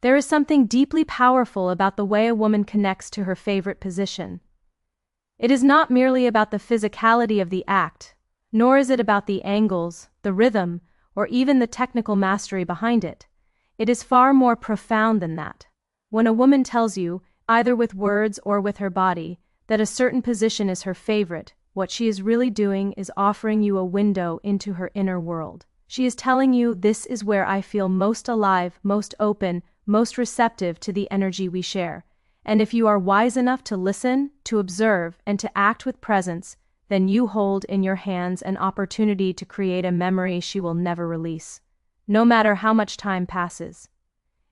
There is something deeply powerful about the way a woman connects to her favorite position. It is not merely about the physicality of the act, nor is it about the angles, the rhythm, or even the technical mastery behind it. It is far more profound than that. When a woman tells you, either with words or with her body, that a certain position is her favorite, what she is really doing is offering you a window into her inner world. She is telling you, this is where I feel most alive, most open, most receptive to the energy we share. And if you are wise enough to listen, to observe, and to act with presence, then you hold in your hands an opportunity to create a memory she will never release, no matter how much time passes.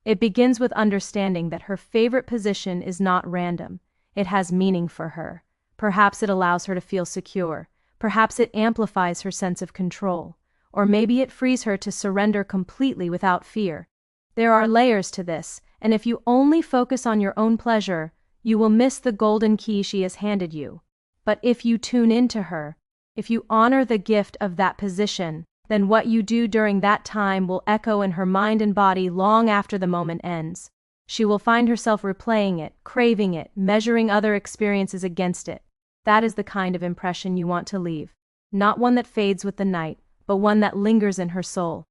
It begins with understanding that her favorite position is not random. It has meaning for her. Perhaps it allows her to feel secure. Perhaps it amplifies her sense of control. Or maybe it frees her to surrender completely without fear. There are layers to this, and if you only focus on your own pleasure, you will miss the golden key she has handed you. But if you tune into her, if you honor the gift of that position, then what you do during that time will echo in her mind and body long after the moment ends. She will find herself replaying it, craving it, measuring other experiences against it. That is the kind of impression you want to leave. Not one that fades with the night, but one that lingers in her soul.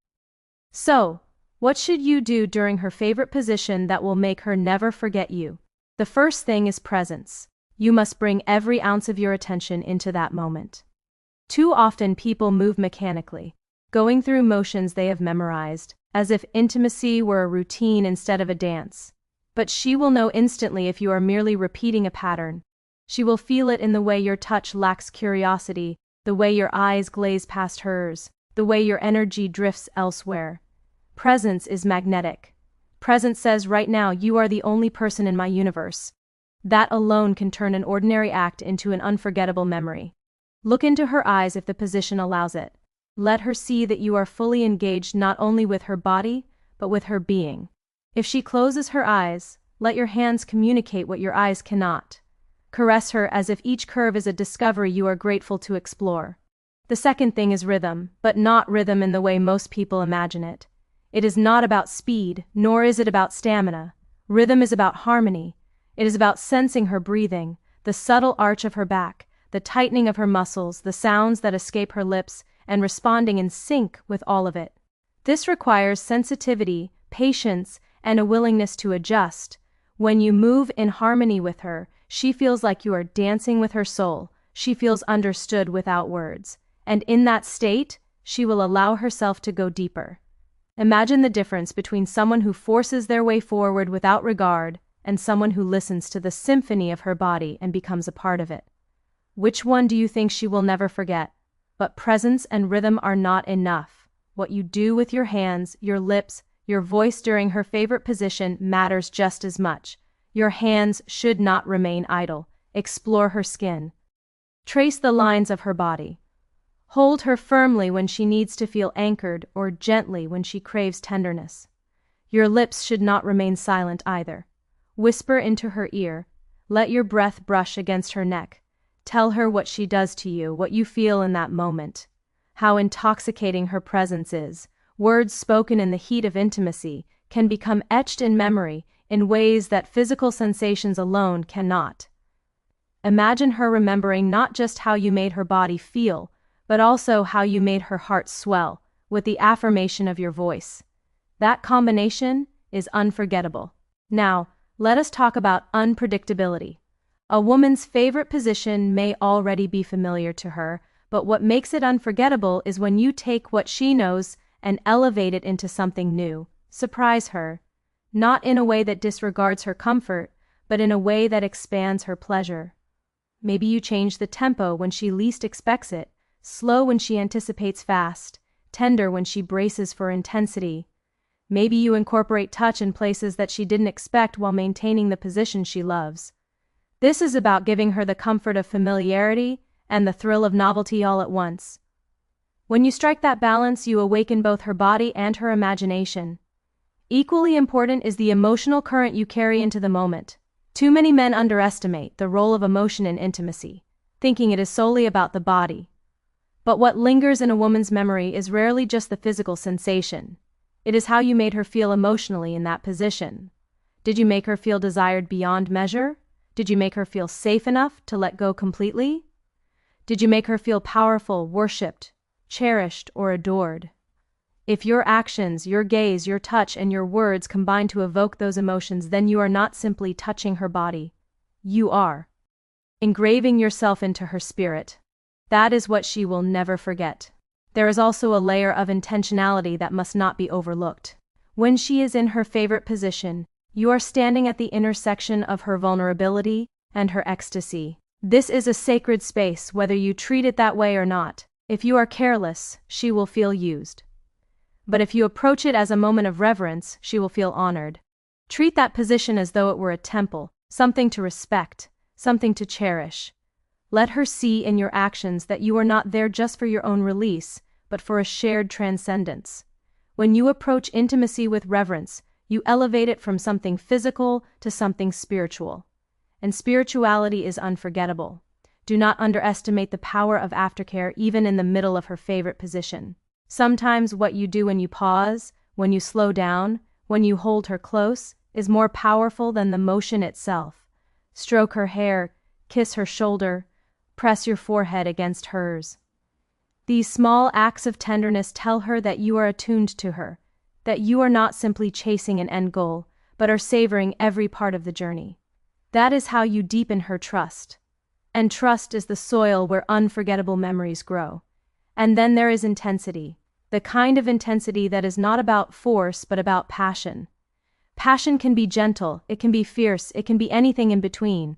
So, what should you do during her favorite position that will make her never forget you? The first thing is presence. You must bring every ounce of your attention into that moment. Too often people move mechanically, going through motions they have memorized, as if intimacy were a routine instead of a dance. But she will know instantly if you are merely repeating a pattern. She will feel it in the way your touch lacks curiosity, the way your eyes glaze past hers, the way your energy drifts elsewhere. Presence is magnetic. Presence says right now you are the only person in my universe. That alone can turn an ordinary act into an unforgettable memory. Look into her eyes if the position allows it. Let her see that you are fully engaged not only with her body, but with her being. If she closes her eyes, let your hands communicate what your eyes cannot. Caress her as if each curve is a discovery you are grateful to explore. The second thing is rhythm, but not rhythm in the way most people imagine it. It is not about speed, nor is it about stamina. Rhythm is about harmony. It is about sensing her breathing, the subtle arch of her back, the tightening of her muscles, the sounds that escape her lips, and responding in sync with all of it. This requires sensitivity, patience, and a willingness to adjust. When you move in harmony with her, she feels like you are dancing with her soul. She feels understood without words. And in that state, she will allow herself to go deeper. Imagine the difference between someone who forces their way forward without regard and someone who listens to the symphony of her body and becomes a part of it. Which one do you think she will never forget? But presence and rhythm are not enough. What you do with your hands, your lips, your voice during her favorite position matters just as much. Your hands should not remain idle. Explore her skin. Trace the lines of her body. Hold her firmly when she needs to feel anchored or gently when she craves tenderness. Your lips should not remain silent either. Whisper into her ear. Let your breath brush against her neck. Tell her what she does to you, what you feel in that moment. How intoxicating her presence is. Words spoken in the heat of intimacy can become etched in memory in ways that physical sensations alone cannot. Imagine her remembering not just how you made her body feel, but also how you made her heart swell with the affirmation of your voice. That combination is unforgettable. Now, let us talk about unpredictability. A woman's favorite position may already be familiar to her, but what makes it unforgettable is when you take what she knows and elevate it into something new. Surprise her. Not in a way that disregards her comfort, but in a way that expands her pleasure. Maybe you change the tempo when she least expects it, slow when she anticipates fast, tender when she braces for intensity. Maybe you incorporate touch in places that she didn't expect while maintaining the position she loves. This is about giving her the comfort of familiarity and the thrill of novelty all at once. When you strike that balance, you awaken both her body and her imagination. Equally important is the emotional current you carry into the moment. Too many men underestimate the role of emotion in intimacy, thinking it is solely about the body. But what lingers in a woman's memory is rarely just the physical sensation. It is how you made her feel emotionally in that position. Did you make her feel desired beyond measure? Did you make her feel safe enough to let go completely? Did you make her feel powerful, worshipped, cherished, or adored? If your actions, your gaze, your touch, and your words combine to evoke those emotions, then you are not simply touching her body. You are engraving yourself into her spirit. That is what she will never forget. There is also a layer of intentionality that must not be overlooked. When she is in her favorite position, you are standing at the intersection of her vulnerability and her ecstasy. This is a sacred space, whether you treat it that way or not. If you are careless, she will feel used. But if you approach it as a moment of reverence, she will feel honored. Treat that position as though it were a temple, something to respect, something to cherish. Let her see in your actions that you are not there just for your own release, but for a shared transcendence. When you approach intimacy with reverence, you elevate it from something physical to something spiritual. And spirituality is unforgettable. Do not underestimate the power of aftercare even in the middle of her favorite position. Sometimes what you do when you pause, when you slow down, when you hold her close, is more powerful than the motion itself. Stroke her hair, kiss her shoulder, press your forehead against hers. These small acts of tenderness tell her that you are attuned to her, that you are not simply chasing an end goal, but are savoring every part of the journey. That is how you deepen her trust. And trust is the soil where unforgettable memories grow. And then there is intensity, the kind of intensity that is not about force but about passion. Passion can be gentle, it can be fierce, it can be anything in between.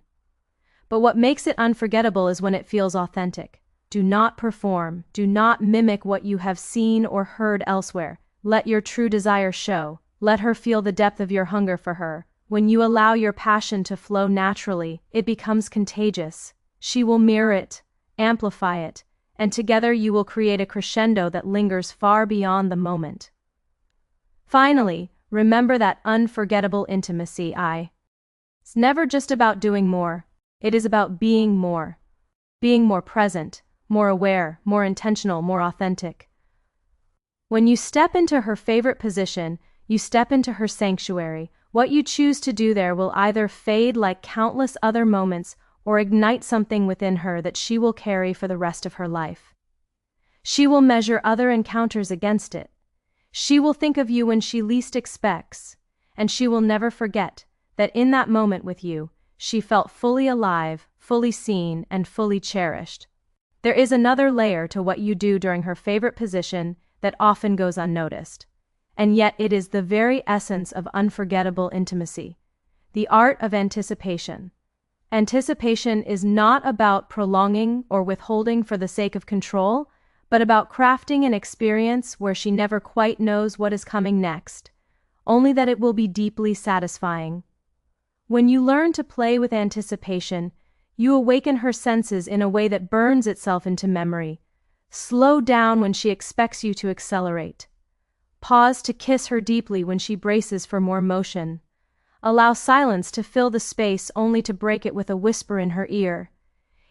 But what makes it unforgettable is when it feels authentic. Do not perform, do not mimic what you have seen or heard elsewhere. Let your true desire show. Let her feel the depth of your hunger for her. When you allow your passion to flow naturally, it becomes contagious. She will mirror it, amplify it, and together you will create a crescendo that lingers far beyond the moment. Finally, remember that unforgettable intimacy. It's never just about doing more. It is about being more. Being more present, more aware, more intentional, more authentic. When you step into her favorite position, you step into her sanctuary. What you choose to do there will either fade like countless other moments or ignite something within her that she will carry for the rest of her life. She will measure other encounters against it. She will think of you when she least expects, and she will never forget that in that moment with you, she felt fully alive, fully seen, and fully cherished. There is another layer to what you do during her favorite position that often goes unnoticed. And yet it is the very essence of unforgettable intimacy, the art of anticipation. Anticipation is not about prolonging or withholding for the sake of control, but about crafting an experience where she never quite knows what is coming next, only that it will be deeply satisfying. When you learn to play with anticipation, you awaken her senses in a way that burns itself into memory. Slow down when she expects you to accelerate. Pause to kiss her deeply when she braces for more motion. Allow silence to fill the space only to break it with a whisper in her ear.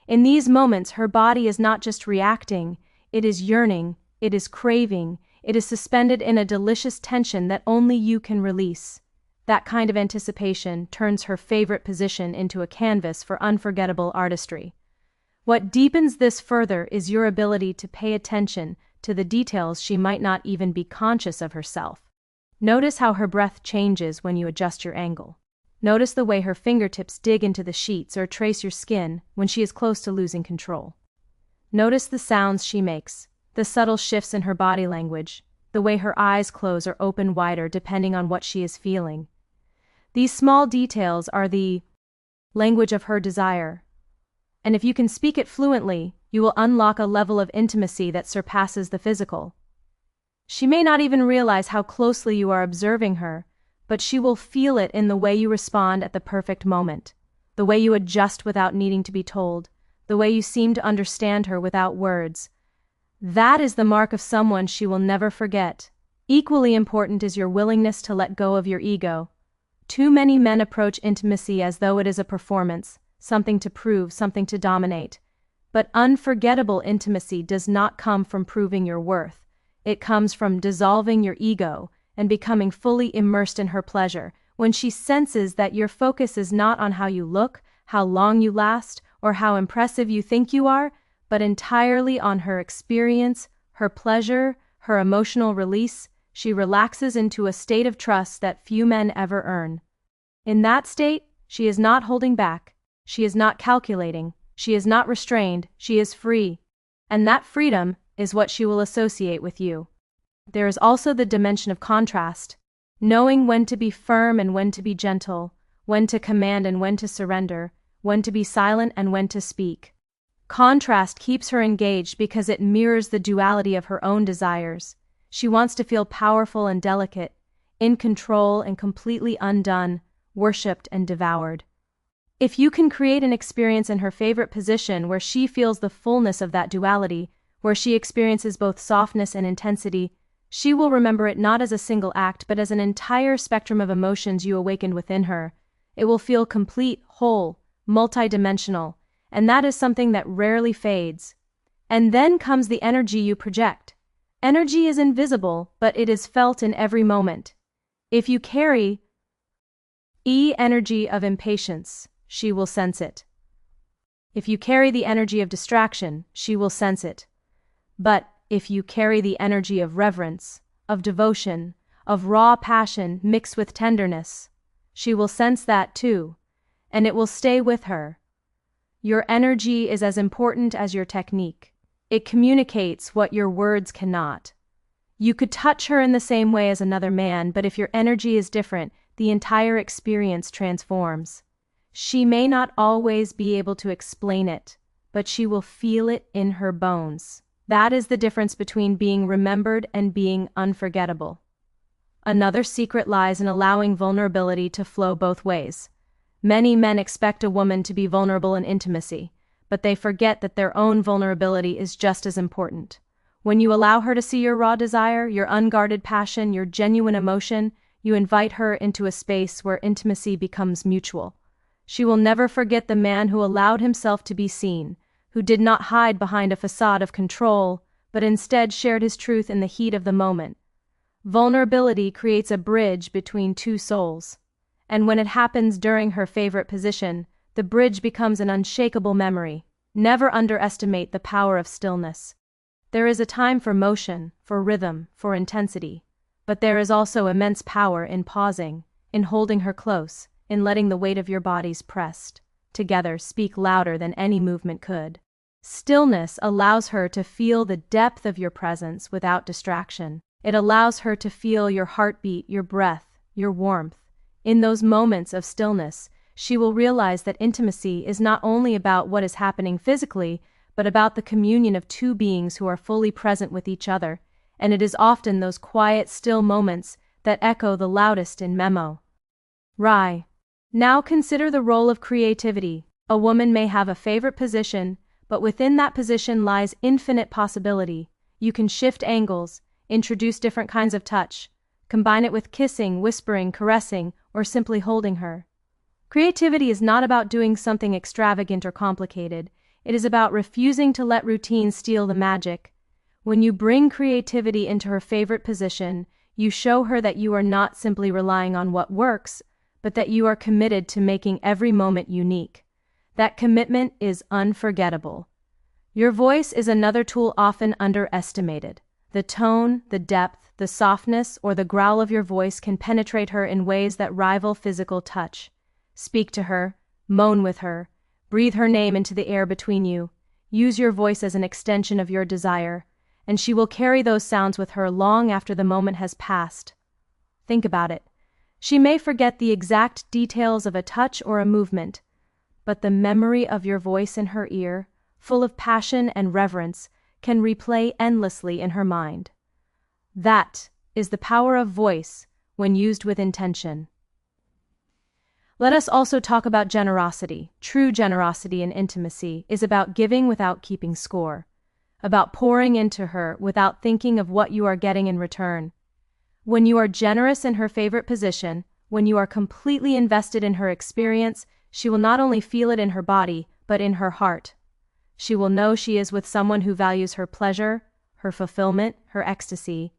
In these moments, her body is not just reacting, it is yearning, it is craving, it is suspended in a delicious tension that only you can release. That kind of anticipation turns her favorite position into a canvas for unforgettable artistry. What deepens this further is your ability to pay attention to the details she might not even be conscious of herself. Notice how her breath changes when you adjust your angle. Notice the way her fingertips dig into the sheets or trace your skin when she is close to losing control. Notice the sounds she makes, the subtle shifts in her body language, the way her eyes close or open wider depending on what she is feeling. These small details are the language of her desire. And if you can speak it fluently, you will unlock a level of intimacy that surpasses the physical. She may not even realize how closely you are observing her, but she will feel it in the way you respond at the perfect moment, the way you adjust without needing to be told, the way you seem to understand her without words. That is the mark of someone she will never forget. Equally important is your willingness to let go of your ego. Too many men approach intimacy as though it is a performance, something to prove, something to dominate. But unforgettable intimacy does not come from proving your worth. It comes from dissolving your ego and becoming fully immersed in her pleasure, when she senses that your focus is not on how you look, how long you last, or how impressive you think you are, but entirely on her experience, her pleasure, her emotional release, she relaxes into a state of trust that few men ever earn. In that state, she is not holding back, she is not calculating, she is not restrained, she is free. And that freedom is what she will associate with you. There is also the dimension of contrast, knowing when to be firm and when to be gentle, when to command and when to surrender, when to be silent and when to speak. Contrast keeps her engaged because it mirrors the duality of her own desires. She wants to feel powerful and delicate, in control and completely undone, worshipped and devoured. If you can create an experience in her favorite position where she feels the fullness of that duality, where she experiences both softness and intensity, she will remember it not as a single act but as an entire spectrum of emotions you awakened within her. It will feel complete, whole, multidimensional, and that is something that rarely fades. And then comes the energy you project. Energy is invisible, but it is felt in every moment. If you carry energy of impatience, she will sense it. If you carry the energy of distraction, she will sense it. But if you carry the energy of reverence, of devotion, of raw passion mixed with tenderness, she will sense that too, and it will stay with her. Your energy is as important as your technique. It communicates what your words cannot. You could touch her in the same way as another man, but if your energy is different, the entire experience transforms. She may not always be able to explain it, but she will feel it in her bones. That is the difference between being remembered and being unforgettable. Another secret lies in allowing vulnerability to flow both ways. Many men expect a woman to be vulnerable in intimacy, but they forget that their own vulnerability is just as important. When you allow her to see your raw desire, your unguarded passion, your genuine emotion, you invite her into a space where intimacy becomes mutual. She will never forget the man who allowed himself to be seen, who did not hide behind a facade of control, but instead shared his truth in the heat of the moment. Vulnerability creates a bridge between two souls, and when it happens during her favorite position, the bridge becomes an unshakable memory. Never underestimate the power of stillness. There is a time for motion, for rhythm, for intensity, but there is also immense power in pausing, in holding her close, in letting the weight of your bodies pressed together speak louder than any movement could. Stillness allows her to feel the depth of your presence without distraction. It allows her to feel your heartbeat, your breath, your warmth. In those moments of stillness, she will realize that intimacy is not only about what is happening physically, but about the communion of two beings who are fully present with each other, and it is often those quiet, still moments that echo the loudest in memo. Now consider the role of creativity. A woman may have a favorite position, but within that position lies infinite possibility. You can shift angles, introduce different kinds of touch, combine it with kissing, whispering, caressing, or simply holding her. Creativity is not about doing something extravagant or complicated. It is about refusing to let routine steal the magic. When you bring creativity into her favorite position, you show her that you are not simply relying on what works, but that you are committed to making every moment unique. That commitment is unforgettable. Your voice is another tool often underestimated. The tone, the depth, the softness, or the growl of your voice can penetrate her in ways that rival physical touch. Speak to her, moan with her, breathe her name into the air between you. Use your voice as an extension of your desire, and she will carry those sounds with her long after the moment has passed. Think about it. She may forget the exact details of a touch or a movement, but the memory of your voice in her ear, full of passion and reverence, can replay endlessly in her mind. That is the power of voice when used with intention. Let us also talk about generosity. True generosity in intimacy is about giving without keeping score, about pouring into her without thinking of what you are getting in return. When you are generous in her favorite position, when you are completely invested in her experience, she will not only feel it in her body, but in her heart. She will know she is with someone who values her pleasure, her fulfillment, her ecstasy,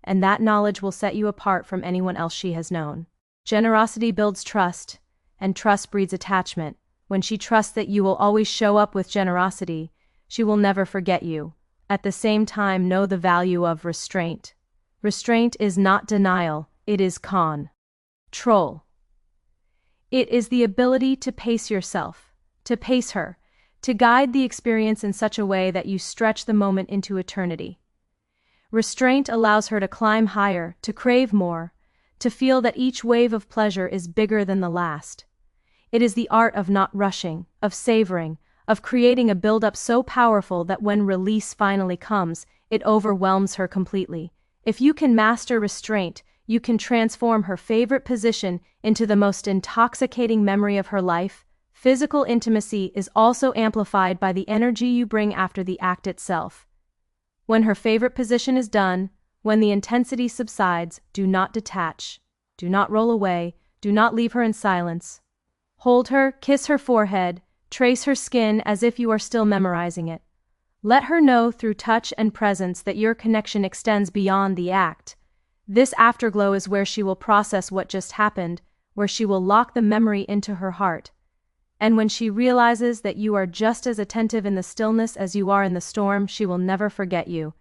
and that knowledge will set you apart from anyone else she has known. Generosity builds trust, and trust breeds attachment. When she trusts that you will always show up with generosity, she will never forget you. At the same time, know the value of restraint. Restraint is not denial, it is control. It is the ability to pace yourself, to pace her, to guide the experience in such a way that you stretch the moment into eternity. Restraint allows her to climb higher, to crave more, to feel that each wave of pleasure is bigger than the last. It is the art of not rushing, of savoring, of creating a build-up so powerful that when release finally comes, it overwhelms her completely. If you can master restraint, you can transform her favorite position into the most intoxicating memory of her life. Physical intimacy is also amplified by the energy you bring after the act itself. When her favorite position is done, when the intensity subsides, do not detach, do not roll away, do not leave her in silence. Hold her, kiss her forehead, trace her skin as if you are still memorizing it. Let her know through touch and presence that your connection extends beyond the act. This afterglow is where she will process what just happened, where she will lock the memory into her heart. And when she realizes that you are just as attentive in the stillness as you are in the storm, she will never forget you.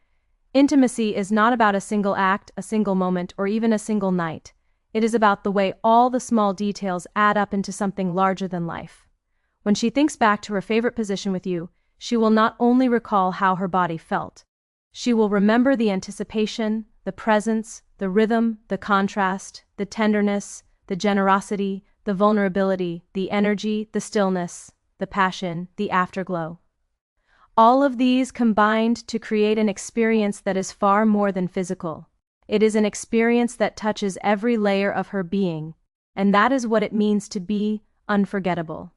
Intimacy is not about a single act, a single moment, or even a single night. It is about the way all the small details add up into something larger than life. When she thinks back to her favorite position with you, she will not only recall how her body felt. She will remember the anticipation, the presence, the rhythm, the contrast, the tenderness, the generosity, the vulnerability, the energy, the stillness, the passion, the afterglow. All of these combined to create an experience that is far more than physical. It is an experience that touches every layer of her being, and that is what it means to be unforgettable.